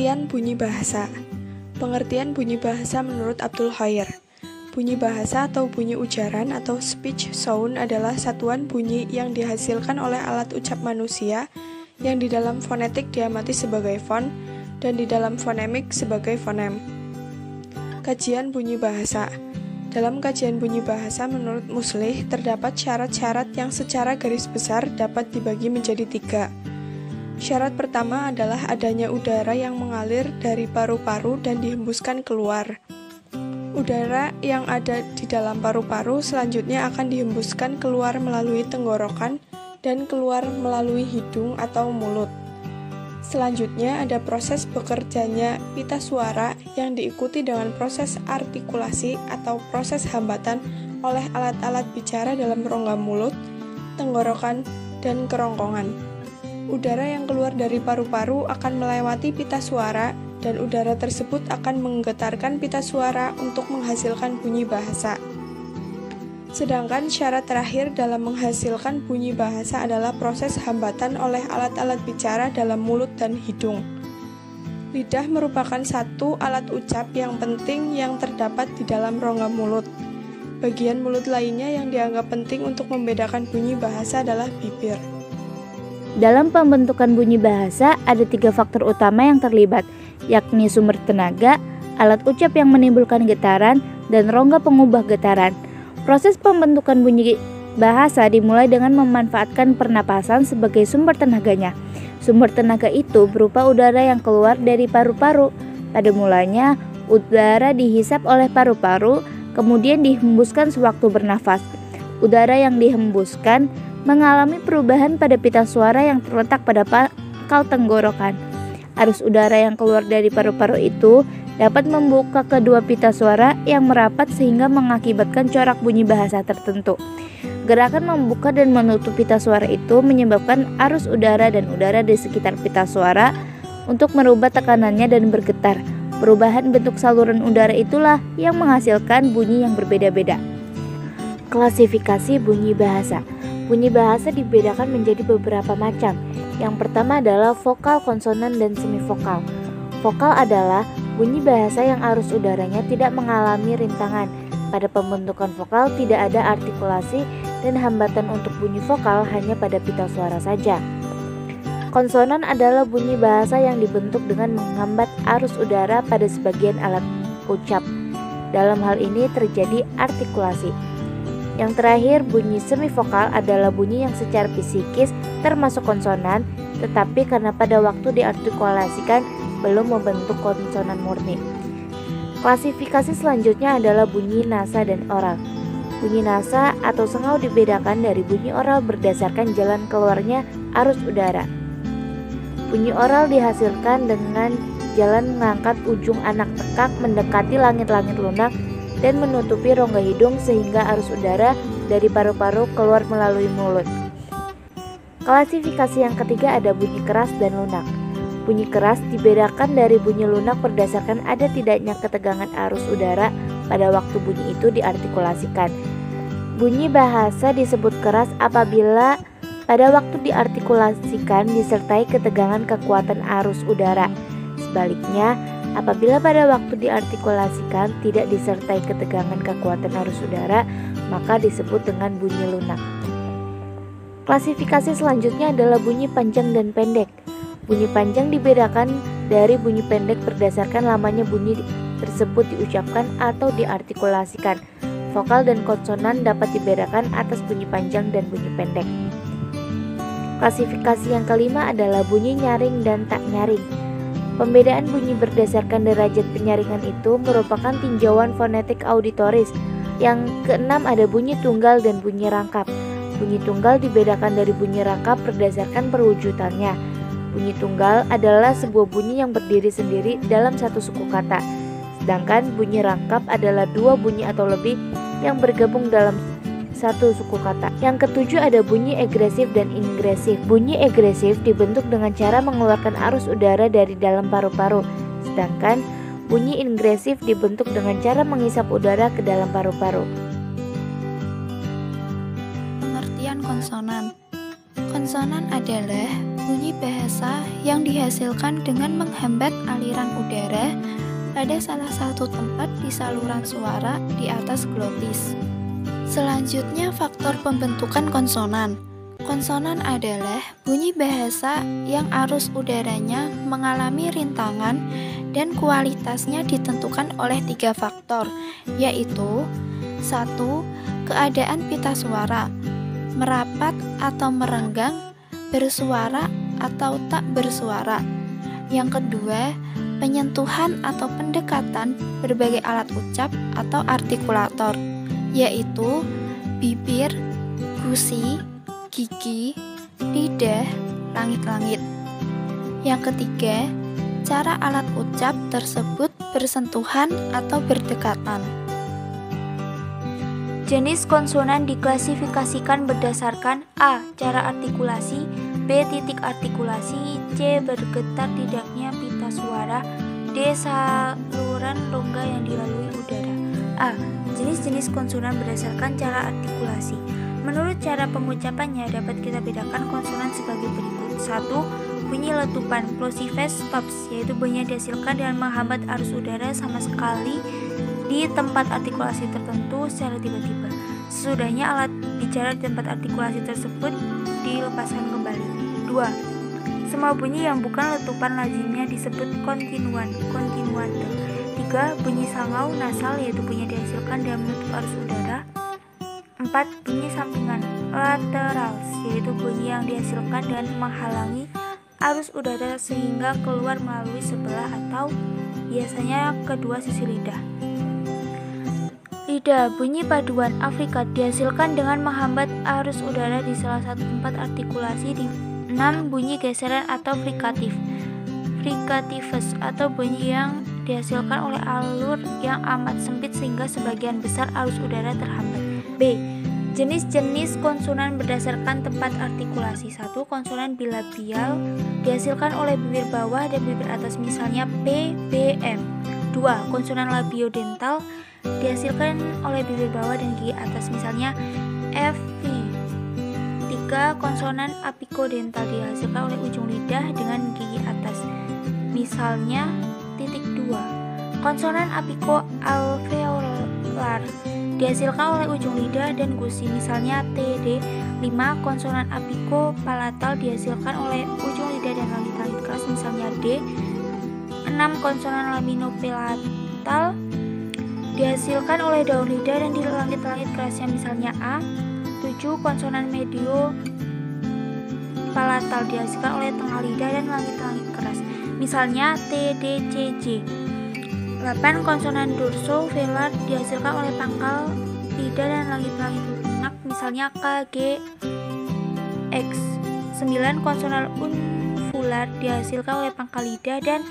Pengertian bunyi bahasa. Pengertian bunyi bahasa menurut Abdul Khair. Bunyi bahasa atau bunyi ujaran atau speech sound adalah satuan bunyi yang dihasilkan oleh alat ucap manusia yang di dalam fonetik diamati sebagai fon dan di dalam fonemik sebagai fonem. Kajian bunyi bahasa. Dalam kajian bunyi bahasa menurut Muslih terdapat syarat-syarat yang secara garis besar dapat dibagi menjadi 3. Syarat pertama adalah adanya udara yang mengalir dari paru-paru dan dihembuskan keluar. Udara yang ada di dalam paru-paru selanjutnya akan dihembuskan keluar melalui tenggorokan dan keluar melalui hidung atau mulut. Selanjutnya ada proses bekerjanya pita suara yang diikuti dengan proses artikulasi atau proses hambatan oleh alat-alat bicara dalam rongga mulut, tenggorokan, dan kerongkongan. Udara yang keluar dari paru-paru akan melewati pita suara dan udara tersebut akan menggetarkan pita suara untuk menghasilkan bunyi bahasa. Sedangkan syarat terakhir dalam menghasilkan bunyi bahasa adalah proses hambatan oleh alat-alat bicara dalam mulut dan hidung. Lidah merupakan satu alat ucap yang penting yang terdapat di dalam rongga mulut. Bagian mulut lainnya yang dianggap penting untuk membedakan bunyi bahasa adalah bibir. Dalam pembentukan bunyi bahasa, ada 3 faktor utama yang terlibat, yakni sumber tenaga, alat ucap yang menimbulkan getaran, dan rongga pengubah getaran. Proses pembentukan bunyi bahasa dimulai dengan memanfaatkan pernapasan sebagai sumber tenaganya. Sumber tenaga itu berupa udara yang keluar dari paru-paru. Pada mulanya, udara dihisap oleh paru-paru, kemudian dihembuskan sewaktu bernafas. Udara yang dihembuskan mengalami perubahan pada pita suara yang terletak pada pangkal tenggorokan. Arus udara yang keluar dari paru-paru itu dapat membuka kedua pita suara yang merapat sehingga mengakibatkan corak bunyi bahasa tertentu. Gerakan membuka dan menutup pita suara itu menyebabkan arus udara dan udara di sekitar pita suara untuk merubah tekanannya dan bergetar. Perubahan bentuk saluran udara itulah yang menghasilkan bunyi yang berbeda-beda. Klasifikasi bunyi bahasa. Bunyi bahasa dibedakan menjadi beberapa macam. Yang pertama adalah vokal, konsonan, dan semivokal. Vokal adalah bunyi bahasa yang arus udaranya tidak mengalami rintangan. Pada pembentukan vokal tidak ada artikulasi dan hambatan untuk bunyi vokal hanya pada pita suara saja. Konsonan adalah bunyi bahasa yang dibentuk dengan menghambat arus udara pada sebagian alat ucap. Dalam hal ini terjadi artikulasi. Yang terakhir, bunyi semivokal adalah bunyi yang secara fisikis termasuk konsonan, tetapi karena pada waktu diartikulasikan belum membentuk konsonan murni. Klasifikasi selanjutnya adalah bunyi nasa dan oral. Bunyi nasa atau sengau dibedakan dari bunyi oral berdasarkan jalan keluarnya arus udara. Bunyi oral dihasilkan dengan jalan mengangkat ujung anak tekak mendekati langit-langit lunak dan menutupi rongga hidung sehingga arus udara dari paru-paru keluar melalui mulut. Klasifikasi yang ketiga ada bunyi keras dan lunak. Bunyi keras dibedakan dari bunyi lunak berdasarkan ada tidaknya ketegangan arus udara pada waktu bunyi itu diartikulasikan. Bunyi bahasa disebut keras apabila pada waktu diartikulasikan disertai ketegangan kekuatan arus udara. Sebaliknya, apabila pada waktu diartikulasikan tidak disertai ketegangan kekuatan arus udara, maka disebut dengan bunyi lunak. Klasifikasi selanjutnya adalah bunyi panjang dan pendek. Bunyi panjang dibedakan dari bunyi pendek berdasarkan lamanya bunyi tersebut diucapkan atau diartikulasikan. Vokal dan konsonan dapat dibedakan atas bunyi panjang dan bunyi pendek. Klasifikasi yang kelima adalah bunyi nyaring dan tak nyaring. Pembedaan bunyi berdasarkan derajat penyaringan itu merupakan tinjauan fonetik auditoris. Yang keenam ada bunyi tunggal dan bunyi rangkap. Bunyi tunggal dibedakan dari bunyi rangkap berdasarkan perwujudannya. Bunyi tunggal adalah sebuah bunyi yang berdiri sendiri dalam satu suku kata. Sedangkan bunyi rangkap adalah 2 bunyi atau lebih yang bergabung dalam satu suku kata. Yang ketujuh ada bunyi egresif dan ingresif. Bunyi egresif dibentuk dengan cara mengeluarkan arus udara dari dalam paru-paru. Sedangkan bunyi ingresif dibentuk dengan cara menghisap udara ke dalam paru-paru. Pengertian konsonan. Konsonan adalah bunyi bahasa yang dihasilkan dengan menghambat aliran udara pada salah satu tempat di saluran suara di atas glotis. Selanjutnya, faktor pembentukan konsonan. Konsonan adalah bunyi bahasa yang arus udaranya mengalami rintangan dan kualitasnya ditentukan oleh 3 faktor, yaitu 1. Keadaan pita suara, merapat atau merenggang, bersuara atau tak bersuara. Yang kedua, penyentuhan atau pendekatan berbagai alat ucap atau artikulator, yaitu bibir, gusi, gigi, lidah, langit-langit. Yang ketiga, cara alat ucap tersebut bersentuhan atau berdekatan. Jenis konsonan diklasifikasikan berdasarkan A. Cara artikulasi, B. Titik artikulasi, C. Bergetar tidaknya pita suara, D. Saluran rongga yang dilalui udara. A. Jenis-jenis konsonan berdasarkan cara artikulasi. Menurut cara pengucapannya dapat kita bedakan konsonan sebagai berikut. 1. Bunyi letupan plosive stops, yaitu bunyi yang dihasilkan dengan menghambat arus udara sama sekali di tempat artikulasi tertentu secara tiba-tiba. Sesudahnya alat bicara di tempat artikulasi tersebut dilepaskan kembali. 2. Semua bunyi yang bukan letupan lazimnya disebut kontinuante. 3. Bunyi sangau nasal, yaitu bunyi yang dihasilkan dengan menutup arus udara. 4. Bunyi sampingan laterals, yaitu bunyi yang dihasilkan dengan menghalangi arus udara sehingga keluar melalui sebelah atau biasanya kedua sisi lidah. Lidah, bunyi paduan afrikat dihasilkan dengan menghambat arus udara di salah satu tempat artikulasi. 6. Bunyi geseran atau frikatif, frikativus, atau bunyi yang dihasilkan oleh alur yang amat sempit sehingga sebagian besar arus udara terhambat. B. Jenis-jenis konsonan berdasarkan tempat artikulasi. 1. Konsonan bilabial dihasilkan oleh bibir bawah dan bibir atas, misalnya P, B, M. 2. Konsonan labiodental dihasilkan oleh bibir bawah dan gigi atas, misalnya F, V. 3. Konsonan apikodental dihasilkan oleh ujung lidah dengan gigi atas, misalnya titik 2. Konsonan apiko-alveolar dihasilkan oleh ujung lidah dan gusi, misalnya T, D. 5. Konsonan apiko-palatal dihasilkan oleh ujung lidah dan langit-langit keras, misalnya D. 6. Konsonan laminopalatal dihasilkan oleh daun lidah dan di langit-langit kerasnya, misalnya A. 7. Konsonan medio palatal dihasilkan oleh tengah lidah dan langit-langit keras, misalnya T, D, C, J. 8. Konsonan dorso-velar dihasilkan oleh pangkal lidah dan langit-langit lunak, misalnya K, G, X. 9. Konsonan unvular dihasilkan oleh pangkal lidah dan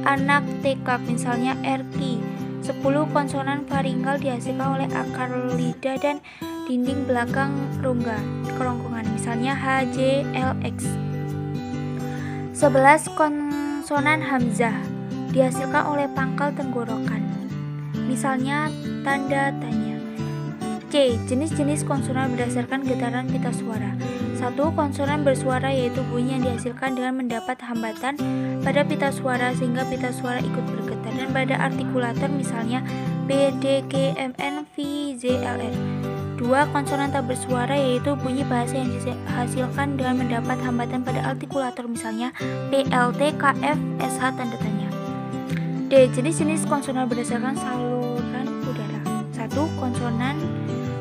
anak tekak, misalnya R, Q. 10. Konsonan faringal dihasilkan oleh akar lidah dan dinding belakang rongga kerongkongan, misalnya H, J, L, X. 11. Konsonan hamzah dihasilkan oleh pangkal tenggorokan, misalnya tanda tanya. C. Jenis-jenis konsonan berdasarkan getaran pita suara. 1. Konsonan bersuara, yaitu bunyi yang dihasilkan dengan mendapat hambatan pada pita suara sehingga pita suara ikut bergetar, dan pada artikulator, misalnya B, D, G, M, N, V, Z, L, R. 2. Konsonan tak bersuara, yaitu bunyi bahasa yang dihasilkan dengan mendapat hambatan pada artikulator, misalnya P, L, T, K, F, S, H, tanda tanya. D. Jenis-jenis konsonan berdasarkan saluran udara. 1. Konsonan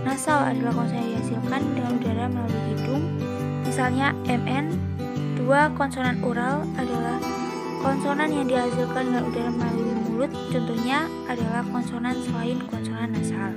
nasal adalah konsonan yang dihasilkan dengan udara melalui hidung, misalnya MN. 2. Konsonan oral adalah konsonan yang dihasilkan dengan udara melalui mulut, contohnya adalah konsonan selain konsonan nasal.